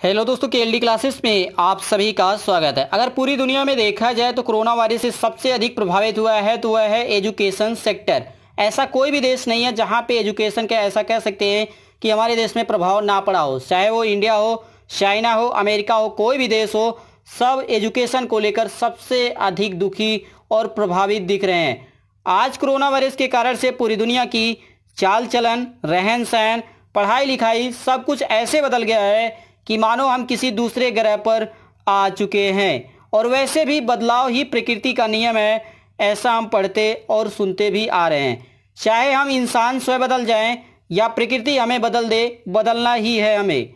Hello दोस्तों, KLD classes में आप सभी का स्वागत है। अगर पूरी दुनिया में देखा जाए तो कोरोना वायरस से सबसे अधिक प्रभावित हुआ है तो वह है एजुकेशन सेक्टर। ऐसा कोई भी देश नहीं है जहां पे एजुकेशन का ऐसा कह सकते हैं कि हमारे देश में प्रभाव ना पड़ा हो। चाहे वो इंडिया हो, चाइना हो, अमेरिका हो, कोई भी देश हो, सब एजुकेशन को लेकर सबसे अधिक दुखी और प्रभावित दिख रहे हैं। आज कोरोना वायरस के कारण से पूरी दुनिया की चाल चलन, रहन सहन, पढ़ाई लिखाई सब कुछ ऐसे बदल गया है कि मानो हम किसी दूसरे ग्रह पर आ चुके हैं। और वैसे भी बदलाव ही प्रकृति का नियम है, ऐसा हम पढ़ते और सुनते भी आ रहे हैं। चाहे हम इंसान स्वयं बदल जाएं या प्रकृति हमें बदल दे, बदलना ही है हमें।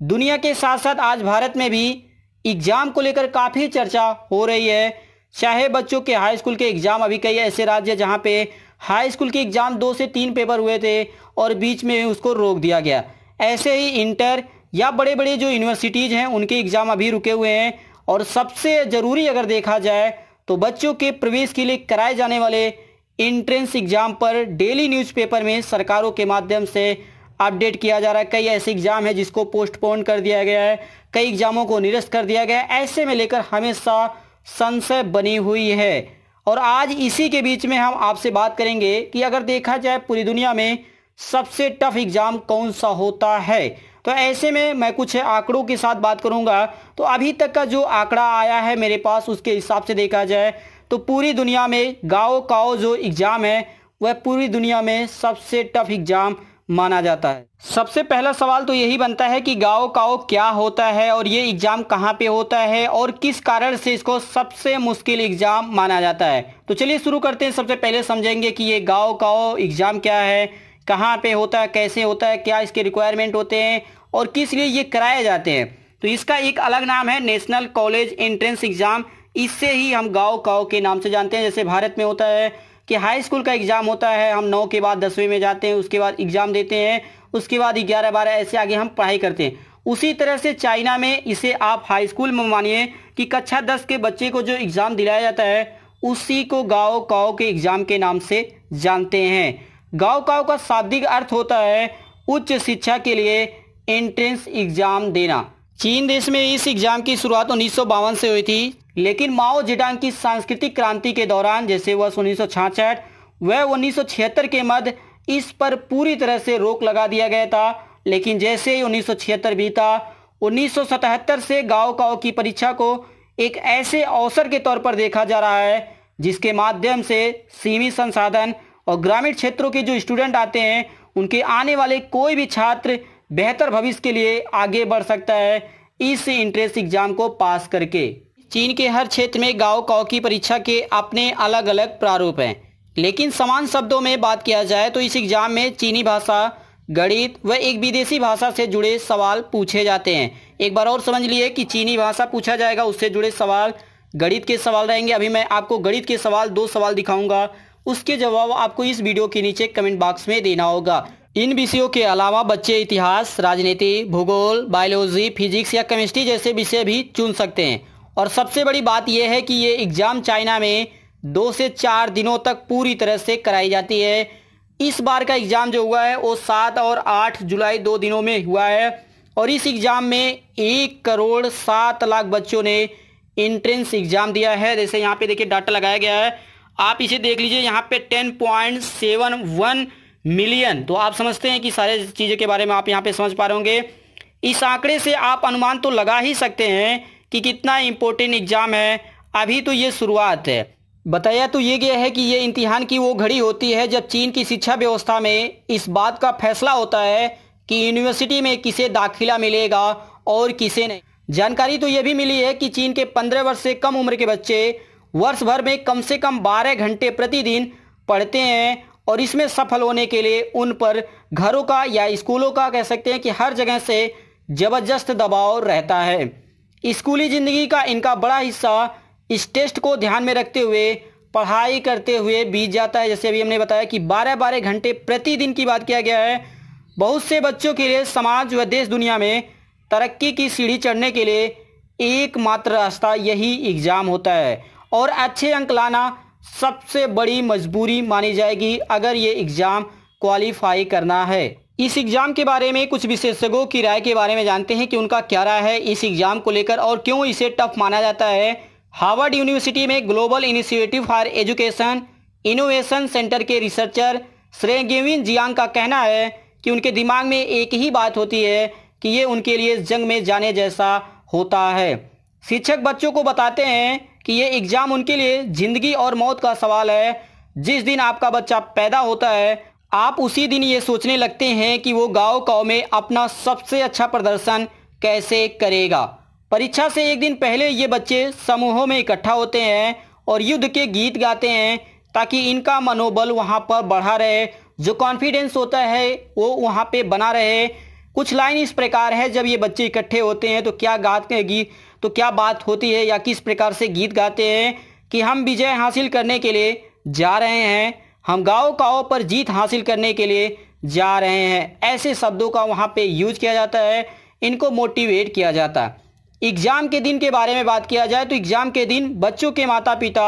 दुनिया के साथ साथ आज भारत में भी एग्जाम को लेकर काफ़ी चर्चा हो रही है। चाहे बच्चों के हाई स्कूल के एग्ज़ाम, अभी कई ऐसे राज्य जहाँ पे हाई स्कूल के एग्ज़ाम 2 से 3 पेपर हुए थे और बीच में उसको रोक दिया गया। ऐसे ही इंटर या बड़े बड़े जो यूनिवर्सिटीज़ हैं उनके एग्ज़ाम अभी रुके हुए हैं। और सबसे ज़रूरी अगर देखा जाए तो बच्चों के प्रवेश के लिए कराए जाने वाले एंट्रेंस एग्ज़ाम पर डेली न्यूज़पेपर में सरकारों के माध्यम से अपडेट किया जा रहा है। कई ऐसे एग्ज़ाम है जिसको पोस्टपोन कर दिया गया है, कई एग्ज़ामों को निरस्त कर दिया गया है। ऐसे में लेकर हमेशा संशय बनी हुई है। और आज इसी के बीच में हम आपसे बात करेंगे कि अगर देखा जाए पूरी दुनिया में सबसे टफ एग्ज़ाम कौन सा होता है। तो ऐसे में मैं कुछ आंकड़ों के साथ बात करूंगा। तो अभी तक का जो आंकड़ा आया है मेरे पास, उसके हिसाब से देखा जाए तो पूरी दुनिया में गाओ काओ जो एग्ज़ाम है वह पूरी दुनिया में सबसे टफ एग्ज़ाम माना जाता है। सबसे पहला सवाल तो यही बनता है कि गाओ काओ क्या होता है और ये एग्ज़ाम कहाँ पे होता है और किस कारण से इसको सबसे मुश्किल एग्ज़ाम माना जाता है। तो चलिए शुरू करते हैं। सबसे पहले समझेंगे कि ये गाओ काओ एग्ज़ाम क्या है, कहाँ पे होता है, कैसे होता है, क्या इसके रिक्वायरमेंट होते हैं और किस लिए ये कराए जाते हैं। तो इसका एक अलग नाम है नेशनल कॉलेज एंट्रेंस एग्ज़ाम। इससे ही हम गाओ काओ के नाम से जानते हैं। जैसे भारत में होता है कि हाई स्कूल का एग्ज़ाम होता है, हम 9 के बाद 10वीं में जाते हैं, उसके बाद एग्ज़ाम देते हैं, उसके बाद 11, 12 ऐसे आगे हम पढ़ाई करते हैं। उसी तरह से चाइना में इसे आप हाई स्कूल में मानिए कि कक्षा 10 के बच्चे को जो एग्ज़ाम दिलाया जाता है उसी को गाओ काओ के एग्ज़ाम के नाम से जानते हैं। गाओ काओ का शाब्दिक अर्थ होता है उच्च शिक्षा के लिए एंट्रेंस एग्ज़ाम देना। चीन देश में इस एग्ज़ाम की शुरुआत 1952 से हुई थी, लेकिन माओ जेडुंग की सांस्कृतिक क्रांति के दौरान, जैसे वर्ष 1966 व 1976 के मध्य, इस पर पूरी तरह से रोक लगा दिया गया था। लेकिन जैसे ही 1976 बीता, 1977 से गाओ काओ की परीक्षा को एक ऐसे अवसर के तौर पर देखा जा रहा है जिसके माध्यम से सीमित संसाधन और ग्रामीण क्षेत्रों के जो स्टूडेंट आते हैं उनके आने वाले कोई भी छात्र बेहतर भविष्य के लिए आगे बढ़ सकता है इस एंट्रेंस एग्ज़ाम को पास करके। चीन के हर क्षेत्र में गाओ काओ की परीक्षा के अपने अलग अलग प्रारूप हैं, लेकिन समान शब्दों में बात किया जाए तो इस एग्ज़ाम में चीनी भाषा, गणित व एक विदेशी भाषा से जुड़े सवाल पूछे जाते हैं। एक बार और समझ लिए कि चीनी भाषा पूछा जाएगा, उससे जुड़े सवाल गणित के सवाल रहेंगे। अभी मैं आपको गणित के सवाल 2 सवाल दिखाऊंगा, उसके जवाब आपको इस वीडियो के नीचे कमेंट बॉक्स में देना होगा। इन विषयों के अलावा बच्चे इतिहास, राजनीति, भूगोल, बायोलॉजी, फिजिक्स या केमिस्ट्री जैसे विषय भी चुन सकते हैं। और सबसे बड़ी बात यह है कि ये एग्ज़ाम चाइना में 2 से 4 दिनों तक पूरी तरह से कराई जाती है। इस बार का एग्ज़ाम जो हुआ है वो 7 और 8 जुलाई 2 दिनों में हुआ है। और इस एग्ज़ाम में 1,07,00,000 बच्चों ने एंट्रेंस एग्ज़ाम दिया है। जैसे यहाँ पे देखिए डाटा लगाया गया है, आप इसे देख लीजिए, यहाँ पे 10.71 मिलियन। तो आप समझते हैं कि सारे चीज़ों के बारे में आप यहाँ पे समझ पा रहे होंगे। इस आंकड़े से आप अनुमान तो लगा ही सकते हैं कि कितना इम्पोर्टेंट एग्ज़ाम है। अभी तो ये शुरुआत है। बताया तो ये गया है कि ये इम्तिहान की वो घड़ी होती है जब चीन की शिक्षा व्यवस्था में इस बात का फैसला होता है कि यूनिवर्सिटी में किसे दाखिला मिलेगा और किसे नहीं। जानकारी तो ये भी मिली है कि चीन के 15 वर्ष से कम उम्र के बच्चे वर्ष भर में कम से कम 12 घंटे प्रतिदिन पढ़ते हैं। और इसमें सफल होने के लिए उन पर घरों का या स्कूलों का कह सकते हैं कि हर जगह से ज़बरदस्त दबाव रहता है। स्कूली ज़िंदगी का इनका बड़ा हिस्सा इस टेस्ट को ध्यान में रखते हुए पढ़ाई करते हुए बीत जाता है। जैसे अभी हमने बताया कि 12-12 घंटे प्रतिदिन की बात किया गया है। बहुत से बच्चों के लिए समाज व देश दुनिया में तरक्की की सीढ़ी चढ़ने के लिए एकमात्र रास्ता यही एग्ज़ाम होता है। और अच्छे अंक लाना सबसे बड़ी मजबूरी मानी जाएगी अगर ये एग्ज़ाम क्वालिफाई करना है। इस एग्जाम के बारे में कुछ विशेषज्ञों की राय के बारे में जानते हैं कि उनका क्या राय है इस एग्जाम को लेकर और क्यों इसे टफ माना जाता है। हार्वर्ड यूनिवर्सिटी में global initiative for education innovation centre के रिसर्चर श्रेगेविन जियांग का कहना है कि उनके दिमाग में एक ही बात होती है कि ये उनके लिए जंग में जाने जैसा होता है। शिक्षक बच्चों को बताते हैं कि ये एग्जाम उनके लिए जिंदगी और मौत का सवाल है। जिस दिन आपका बच्चा पैदा होता है आप उसी दिन ये सोचने लगते हैं कि वो गांव में अपना सबसे अच्छा प्रदर्शन कैसे करेगा। परीक्षा से एक दिन पहले ये बच्चे समूहों में इकट्ठा होते हैं और युद्ध के गीत गाते हैं ताकि इनका मनोबल वहाँ पर बढ़ा रहे, जो कॉन्फिडेंस होता है वो वहाँ पे बना रहे। कुछ लाइन इस प्रकार है, जब ये बच्चे इकट्ठे होते हैं तो क्या बात होती है या किस प्रकार से गीत गाते हैं कि हम विजय हासिल करने के लिए जा रहे हैं, हम गांव पर जीत हासिल करने के लिए जा रहे हैं। ऐसे शब्दों का वहाँ पे यूज किया जाता है, इनको मोटिवेट किया जाता है। एग्ज़ाम के दिन के बारे में बात किया जाए तो एग्ज़ाम के दिन बच्चों के माता पिता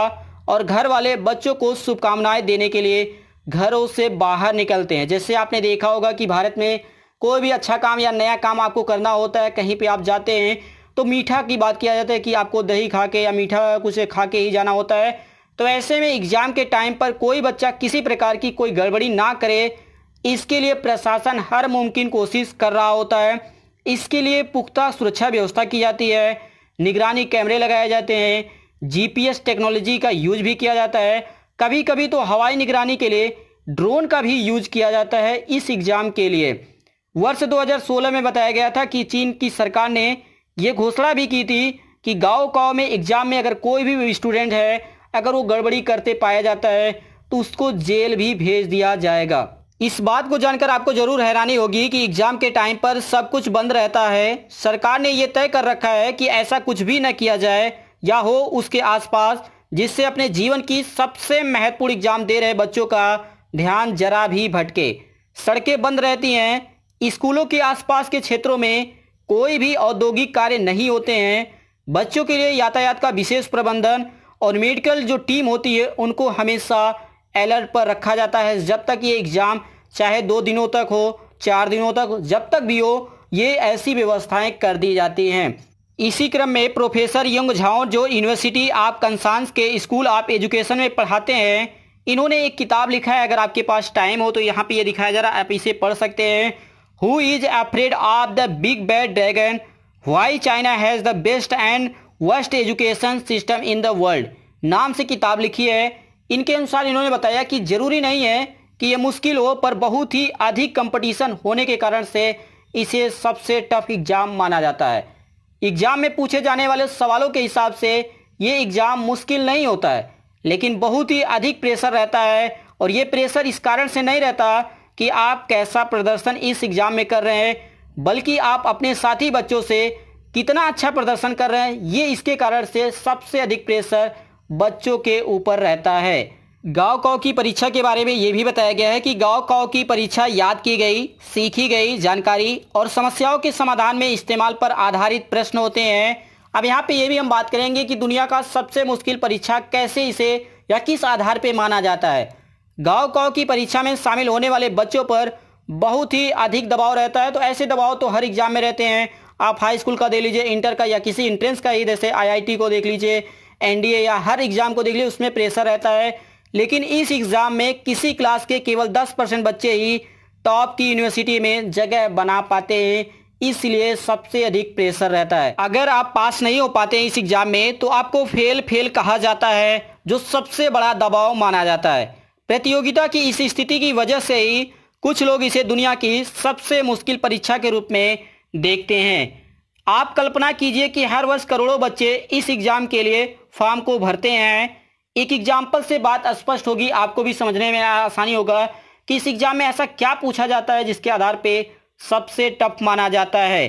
और घर वाले बच्चों को शुभकामनाएं देने के लिए घरों से बाहर निकलते हैं। जैसे आपने देखा होगा कि भारत में कोई भी अच्छा काम या नया काम आपको करना होता है, कहीं पे आप जाते हैं तो मीठा की बात किया जाता है कि आपको दही खा के या मीठा कुछ खा के ही जाना होता है। तो ऐसे में एग्ज़ाम के टाइम पर कोई बच्चा किसी प्रकार की कोई गड़बड़ी ना करे, इसके लिए प्रशासन हर मुमकिन कोशिश कर रहा होता है। इसके लिए पुख्ता सुरक्षा व्यवस्था की जाती है, निगरानी कैमरे लगाए जाते हैं, जीपीएस टेक्नोलॉजी का यूज भी किया जाता है। कभी कभी तो हवाई निगरानी के लिए ड्रोन का भी यूज किया जाता है इस एग्ज़ाम के लिए। वर्ष 2016 में बताया गया था कि चीन की सरकार ने ये घोषणा भी की थी कि गांव में एग्ज़ाम में अगर कोई भी स्टूडेंट है, अगर वो गड़बड़ी करते पाया जाता है तो उसको जेल भी भेज दिया जाएगा। इस बात को जानकर आपको जरूर हैरानी होगी कि एग्जाम के टाइम पर सब कुछ बंद रहता है। सरकार ने यह तय कर रखा है कि ऐसा कुछ भी न किया जाए या हो उसके आसपास, जिससे अपने जीवन की सबसे महत्वपूर्ण एग्जाम दे रहे बच्चों का ध्यान जरा भी भटके। सड़कें बंद रहती हैं, स्कूलों के आसपास के क्षेत्रों में कोई भी औद्योगिक कार्य नहीं होते हैं। बच्चों के लिए यातायात का विशेष प्रबंधन और मेडिकल जो टीम होती है उनको हमेशा अलर्ट पर रखा जाता है। जब तक ये एग्ज़ाम चाहे 2 दिनों तक हो, 4 दिनों तक, जब तक भी हो, ये ऐसी व्यवस्थाएं कर दी जाती हैं। इसी क्रम में प्रोफेसर यंग झाओ जो यूनिवर्सिटी ऑफ कंसास के स्कूल ऑफ एजुकेशन में पढ़ाते हैं, इन्होंने एक किताब लिखा है। अगर आपके पास टाइम हो तो यहाँ पे ये दिखाया जा रहा है, आप इसे पढ़ सकते हैं। Who is afraid of the big bad dragon, why China has the best and worst education system in the world नाम से किताब लिखी है। इनके अनुसार इन्होंने बताया कि जरूरी नहीं है कि ये मुश्किल हो, पर बहुत ही अधिक कंपटीशन होने के कारण से इसे सबसे टफ एग्जाम माना जाता है। एग्जाम में पूछे जाने वाले सवालों के हिसाब से ये एग्जाम मुश्किल नहीं होता है, लेकिन बहुत ही अधिक प्रेशर रहता है। और ये प्रेशर इस कारण से नहीं रहता कि आप कैसा प्रदर्शन इस एग्जाम में कर रहे हैं, बल्कि आप अपने साथी बच्चों से कितना अच्छा प्रदर्शन कर रहे हैं, ये इसके कारण से सबसे अधिक प्रेशर बच्चों के ऊपर रहता है। गांव की परीक्षा के बारे में ये भी बताया गया है कि गांव की परीक्षा याद की गई, सीखी गई जानकारी और समस्याओं के समाधान में इस्तेमाल पर आधारित प्रश्न होते हैं। अब यहाँ पे ये भी हम बात करेंगे कि दुनिया का सबसे मुश्किल परीक्षा कैसे इसे या किस आधार पे माना जाता है। गांव की परीक्षा में शामिल होने वाले बच्चों पर बहुत ही अधिक दबाव रहता है। तो ऐसे दबाव तो हर एग्जाम में रहते हैं। आप हाई स्कूल का देख लीजिए, इंटर का या किसी एंट्रेंस का ही, जैसे IIT को देख लीजिए, NDA या हर एग्जाम को देख लीजिए, उसमें प्रेशर रहता है। लेकिन इस एग्जाम में किसी क्लास के केवल 10% बच्चे ही टॉप की यूनिवर्सिटी में जगह बना पाते हैं, इसलिए सबसे अधिक प्रेशर रहता है। अगर आप पास नहीं हो पाते हैं इस एग्जाम में तो आपको फेल कहा जाता है, जो सबसे बड़ा दबाव माना जाता है। प्रतियोगिता की इस स्थिति की वजह से ही कुछ लोग इसे दुनिया की सबसे मुश्किल परीक्षा के रूप में देखते हैं। आप कल्पना कीजिए कि हर वर्ष करोड़ों बच्चे इस एग्जाम के लिए फॉर्म को भरते हैं। एक एग्जाम्पल से बात स्पष्ट होगी, आपको भी समझने में आसानी होगा कि इस एग्जाम में ऐसा क्या पूछा जाता है जिसके आधार पे सबसे टफ माना जाता है।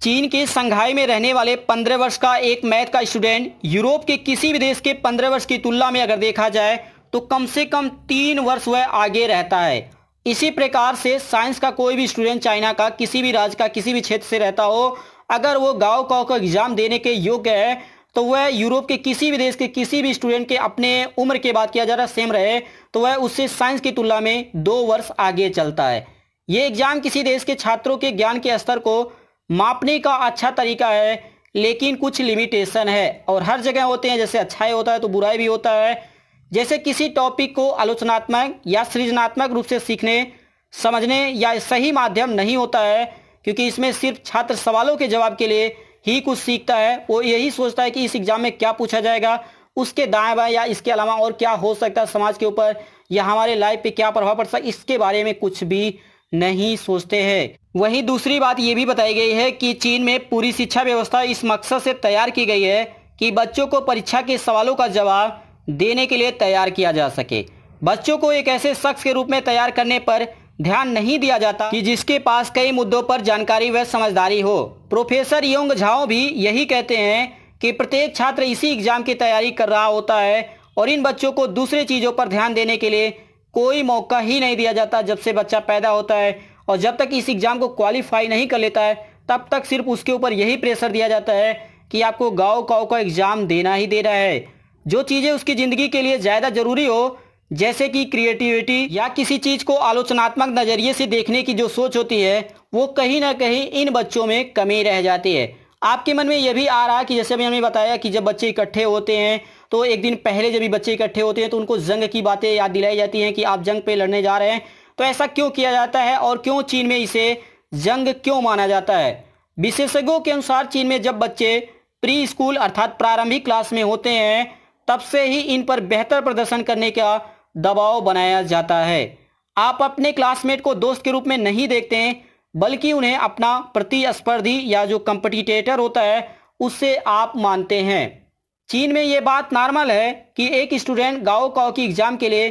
चीन के संघाई में रहने वाले 15 वर्ष का एक मैथ का स्टूडेंट यूरोप के किसी भी देश के 15 वर्ष की तुलना में अगर देखा जाए तो कम से कम 3 वर्ष वह आगे रहता है। इसी प्रकार से साइंस का कोई भी स्टूडेंट चाइना का किसी भी राज्य का किसी भी क्षेत्र से रहता हो, अगर वो गांव का एग्जाम देने के योग्य है तो वह यूरोप के किसी भी देश के किसी भी स्टूडेंट के अपने उम्र के बात किया जा रहा सेम रहे तो वह उससे साइंस की तुलना में 2 वर्ष आगे चलता है। ये एग्जाम किसी देश के छात्रों के ज्ञान के स्तर को मापने का अच्छा तरीका है, लेकिन कुछ लिमिटेशन है और हर जगह होते हैं। जैसे अच्छाई होता है तो बुराई भी होता है। जैसे किसी टॉपिक को आलोचनात्मक या सृजनात्मक रूप से सीखने समझने या सही माध्यम नहीं होता है, क्योंकि इसमें सिर्फ छात्र सवालों के जवाब के लिए ही कुछ सीखता है। वो यही सोचता है कि इस एग्जाम में क्या पूछा जाएगा, उसके दाएं बाएं या इसके अलावा और क्या हो सकता है समाज के ऊपर, या हमारे लाइफ पे क्या प्रभाव पड़ सकता है, इसके बारे में कुछ भी नहीं सोचते हैं। वहीं दूसरी बात ये भी बताई गई है कि चीन में पूरी शिक्षा व्यवस्था इस मकसद से तैयार की गई है कि बच्चों को परीक्षा के सवालों का जवाब देने के लिए तैयार किया जा सके। बच्चों को एक ऐसे शख्स के रूप में तैयार करने पर ध्यान नहीं दिया जाता कि जिसके पास कई मुद्दों पर जानकारी व समझदारी हो। प्रोफेसर योंग झाओ भी यही कहते हैं कि प्रत्येक छात्र इसी एग्जाम की तैयारी कर रहा होता है और इन बच्चों को दूसरे चीज़ों पर ध्यान देने के लिए कोई मौका ही नहीं दिया जाता जब से बच्चा पैदा होता है। और जब तक इस एग्ज़ाम को क्वालिफाई नहीं कर लेता है तब तक सिर्फ उसके ऊपर यही प्रेशर दिया जाता है कि आपको गाँव का एग्ज़ाम देना ही देना है। जो चीज़ें उसकी ज़िंदगी के लिए ज़्यादा ज़रूरी हो, जैसे कि क्रिएटिविटी या किसी चीज़ को आलोचनात्मक नज़रिए से देखने की जो सोच होती है, वो कहीं ना कहीं इन बच्चों में कमी रह जाती है। आपके मन में यह भी आ रहा है कि जैसे अभी हमने बताया कि जब बच्चे इकट्ठे होते हैं तो एक दिन पहले जब भी बच्चे इकट्ठे होते हैं तो उनको जंग की बातें याद दिलाई जाती हैं कि आप जंग पे लड़ने जा रहे हैं। तो ऐसा क्यों किया जाता है और क्यों चीन में इसे जंग क्यों माना जाता है? विशेषज्ञों के अनुसार चीन में जब बच्चे प्री स्कूल अर्थात प्रारंभिक क्लास में होते हैं तब से ही इन पर बेहतर प्रदर्शन करने का दबाव बनाया जाता है। आप अपने क्लासमेट को दोस्त के रूप में नहीं देखते हैं, बल्कि उन्हें अपना प्रतिस्पर्धी या जो कंपटीटर होता है उससे आप मानते हैं। चीन में ये बात नॉर्मल है कि एक स्टूडेंट गाओ की एग्जाम के लिए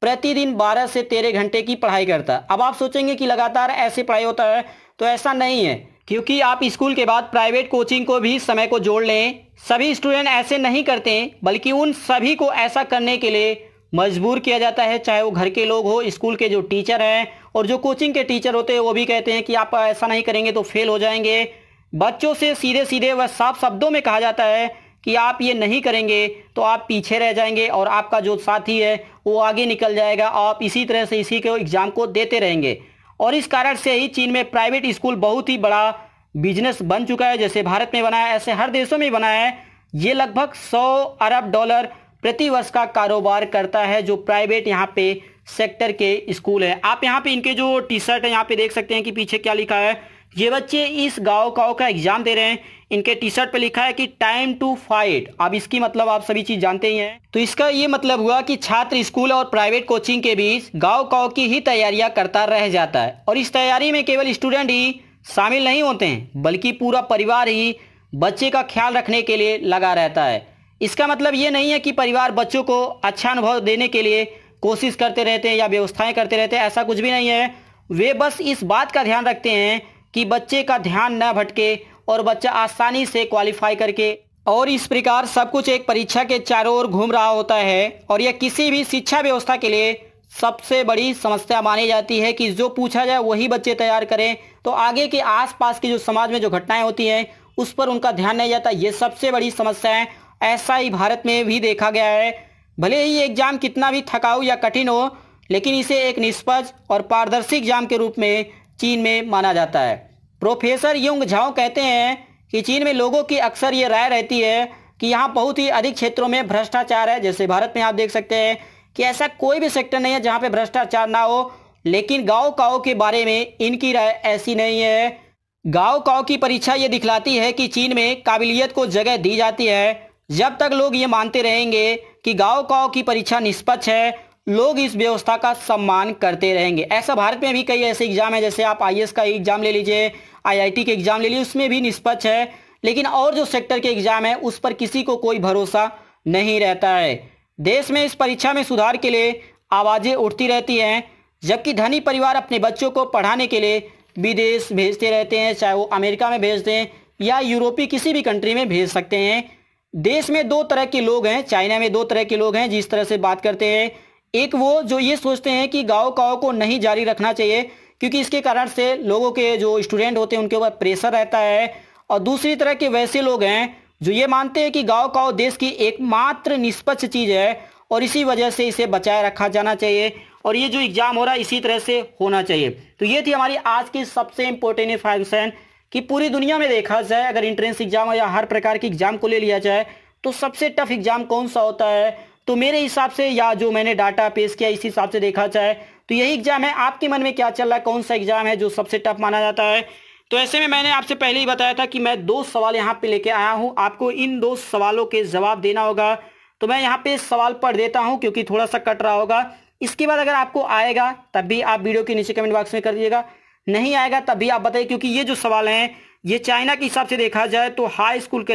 प्रतिदिन 12 से 13 घंटे की पढ़ाई करता है। अब आप सोचेंगे कि लगातार ऐसे पढ़ाई होता है, तो ऐसा नहीं है, क्योंकि आप स्कूल के बाद प्राइवेट कोचिंग को भी समय को जोड़ लें। सभी स्टूडेंट ऐसे नहीं करते, बल्कि उन सभी को ऐसा करने के लिए मजबूर किया जाता है, चाहे वो घर के लोग हो, स्कूल के जो टीचर हैं और जो कोचिंग के टीचर होते हैं वो भी कहते हैं कि आप ऐसा नहीं करेंगे तो फेल हो जाएंगे। बच्चों से सीधे सीधे व साफ शब्दों में कहा जाता है कि आप ये नहीं करेंगे तो आप पीछे रह जाएंगे और आपका जो साथी है वो आगे निकल जाएगा। आप इसी तरह से इसी के एग्जाम को देते रहेंगे। और इस कारण से ही चीन में प्राइवेट स्कूल बहुत ही बड़ा बिजनेस बन चुका है। जैसे भारत में बना है ऐसे हर देशों में बना है। ये लगभग 100 अरब डॉलर प्रति वर्ष का कारोबार करता है जो प्राइवेट यहाँ पे सेक्टर के स्कूल है। आप यहाँ पे इनके जो टी शर्ट है यहाँ पे देख सकते हैं कि पीछे क्या लिखा है। ये बच्चे इस गाँव का एग्जाम दे रहे हैं। इनके टी शर्ट पे लिखा है कि टाइम टू फाइट। अब इसकी मतलब आप सभी चीज जानते ही हैं। तो इसका ये मतलब हुआ कि छात्र स्कूल और प्राइवेट कोचिंग के बीच गाँव की ही तैयारियां करता रह जाता है। और इस तैयारी में केवल स्टूडेंट ही शामिल नहीं होते हैं, बल्कि पूरा परिवार ही बच्चे का ख्याल रखने के लिए लगा रहता है। इसका मतलब ये नहीं है कि परिवार बच्चों को अच्छा अनुभव देने के लिए कोशिश करते रहते हैं या व्यवस्थाएं करते रहते हैं, ऐसा कुछ भी नहीं है। वे बस इस बात का ध्यान रखते हैं कि बच्चे का ध्यान न भटके और बच्चा आसानी से क्वालिफाई करके, और इस प्रकार सब कुछ एक परीक्षा के चारों ओर घूम रहा होता है। और यह किसी भी शिक्षा व्यवस्था के लिए सबसे बड़ी समस्या मानी जाती है कि जो पूछा जाए वही बच्चे तैयार करें, तो आगे के आसपास की जो समाज में जो घटनाएं होती हैं उस पर उनका ध्यान नहीं जाता। ये सबसे बड़ी समस्या है। ऐसा ही भारत में भी देखा गया है। भले ही ये एग्जाम कितना भी थकाऊ या कठिन हो, लेकिन इसे एक निष्पक्ष और पारदर्शी एग्जाम के रूप में चीन में माना जाता है। प्रोफेसर योंग झाओ कहते हैं कि चीन में लोगों की अक्सर ये राय रहती है कि यहाँ बहुत ही अधिक क्षेत्रों में भ्रष्टाचार है। जैसे भारत में आप देख सकते हैं कि ऐसा कोई भी सेक्टर नहीं है जहाँ पे भ्रष्टाचार ना हो, लेकिन गाँव के बारे में इनकी राय ऐसी नहीं है। गाँव की परीक्षा ये दिखलाती है कि चीन में काबिलियत को जगह दी जाती है। जब तक लोग ये मानते रहेंगे कि गाँव की परीक्षा निष्पक्ष है, लोग इस व्यवस्था का सम्मान करते रहेंगे। ऐसा भारत में भी कई ऐसे एग्जाम है, जैसे आप आईएएस का एग्जाम ले लीजिए, आईआईटी के एग्जाम ले लीजिए, उसमें भी निष्पक्ष है। लेकिन और जो सेक्टर के एग्जाम है उस पर किसी को कोई भरोसा नहीं रहता है। देश में इस परीक्षा में सुधार के लिए आवाज़ें उठती रहती हैं, जबकि धनी परिवार अपने बच्चों को पढ़ाने के लिए विदेश भेजते रहते हैं, चाहे वो अमेरिका में भेज दें या यूरोपीय किसी भी कंट्री में भेज सकते हैं। देश में दो तरह के लोग हैं, चाइना में दो तरह के लोग हैं जिस तरह से बात करते हैं। एक वो जो ये सोचते हैं कि गाँव को नहीं जारी रखना चाहिए, क्योंकि इसके कारण से लोगों के जो स्टूडेंट होते हैं उनके ऊपर प्रेशर रहता है। और दूसरी तरह के वैसे लोग हैं जो ये मानते हैं कि गाँव देश की एकमात्र निष्पक्ष चीज़ है और इसी वजह से इसे बचाए रखा जाना चाहिए। और ये जो एग्जाम हो रहा है इसी तरह से होना चाहिए। तो ये थी हमारी आज की सबसे इंपॉर्टेंट इन्फॉर्मेशन कि पूरी दुनिया में देखा जाए अगर एंट्रेंस एग्जाम या हर प्रकार के एग्जाम को ले लिया जाए तो सबसे टफ एग्जाम कौन सा होता है, तो मेरे हिसाब से या जो मैंने डाटा पेश किया इस हिसाब से देखा जाए तो यही एग्जाम है। आपके मन में क्या चल रहा है, कौन सा एग्जाम है जो सबसे टफ माना जाता है? तो ऐसे में मैंने आपसे पहले ही बताया था कि मैं 2 सवाल यहाँ पे लेके आया हूँ, आपको इन 2 सवालों के जवाब देना होगा। तो मैं यहाँ पे सवाल पढ़ देता हूँ क्योंकि थोड़ा सा कट रहा होगा। इसके बाद अगर आपको आएगा तब भी आप वीडियो के नीचे कमेंट बॉक्स में कर दीजिएगा, नहीं आएगा तब भी आप बताइए, क्योंकि ये जो सवाल हैं ये चाइना के हिसाब से देखा जाए तो हाई स्कूल के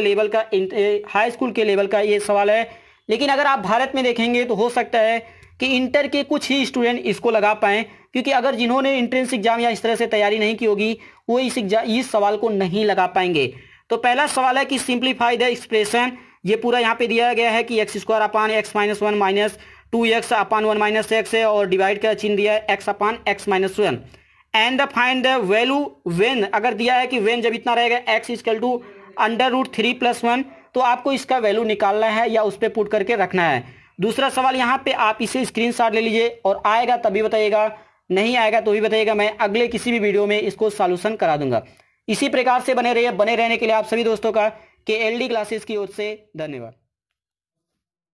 लेवल का ये सवाल है। लेकिन अगर आप भारत में देखेंगे तो हो सकता है कि इंटर के कुछ ही स्टूडेंट इसको लगा पाएं, क्योंकि अगर जिन्होंने एंट्रेंस एग्जाम या इस तरह से तैयारी नहीं की होगी वो इस सवाल को नहीं लगा पाएंगे। तो पहला सवाल है कि सिंप्लीफाई द एक्सप्रेशन, ये पूरा यहाँ पे दिया गया है कि x square upon x minus 1 minus 2x अपान 1 माइनस एक्स है और डिवाइड का चिन्ह दिया है x upon x minus 1 and find the value when, अगर दिया है कि व्हेन जब इतना रहेगा x इक्वल टू √3 + 1 तो आपको इसका वैल्यू निकालना है या उस पर पुट करके रखना है। दूसरा सवाल यहाँ पे आप इसे स्क्रीनशॉट ले लीजिए और आएगा तभी बताइएगा, नहीं आएगा तो भी बताइएगा, मैं अगले किसी भी वीडियो में इसको सॉल्यूशन करा दूंगा। इसी प्रकार से बने रहने के लिए आप सभी दोस्तों का KLD क्लासेस की ओर से धन्यवाद।